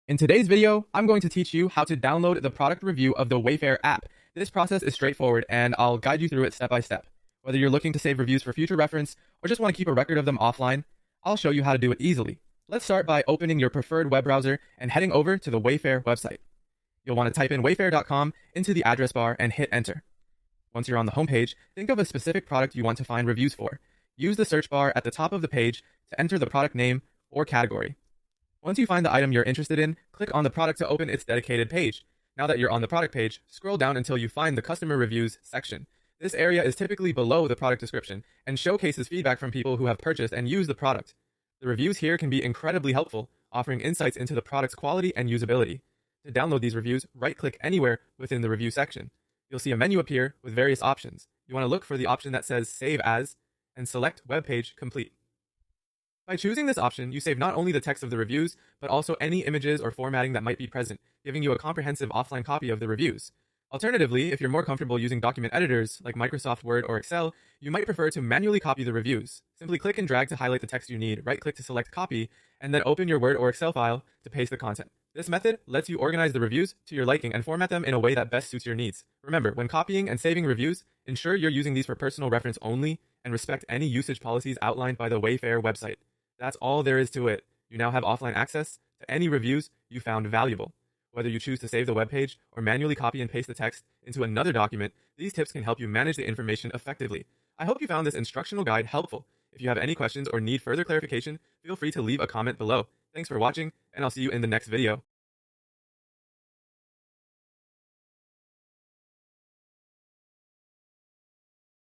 In today's video, I'm going to teach you how to download the product review of the Wayfair app. This process is straightforward and I'll guide you through it step by step. Whether you're looking to save reviews for future reference or just want to keep a record of them offline, I'll show you how to do it easily. Let's start by opening your preferred web browser and heading over to the Wayfair website. You'll want to type in wayfair.com into the address bar and hit enter. Once you're on the homepage, think of a specific product you want to find reviews for. Use the search bar at the top of the page to enter the product name or category. Once you find the item you're interested in, click on the product to open its dedicated page. Now that you're on the product page, scroll down until you find the customer reviews section. This area is typically below the product description and showcases feedback from people who have purchased and used the product. The reviews here can be incredibly helpful, offering insights into the product's quality and usability. To download these reviews, right-click anywhere within the review section. You'll see a menu appear with various options. You want to look for the option that says Save As and select Web Page Complete. By choosing this option, you save not only the text of the reviews, but also any images or formatting that might be present, giving you a comprehensive offline copy of the reviews. Alternatively, if you're more comfortable using document editors like Microsoft Word or Excel, you might prefer to manually copy the reviews. Simply click and drag to highlight the text you need, right-click to select Copy, and then open your Word or Excel file to paste the content. This method lets you organize the reviews to your liking and format them in a way that best suits your needs. Remember, when copying and saving reviews, ensure you're using these for personal reference only and respect any usage policies outlined by the Wayfair website. That's all there is to it. You now have offline access to any reviews you found valuable. Whether you choose to save the web page or manually copy and paste the text into another document, these tips can help you manage the information effectively. I hope you found this instructional guide helpful. If you have any questions or need further clarification, feel free to leave a comment below. Thanks for watching, and I'll see you in the next video.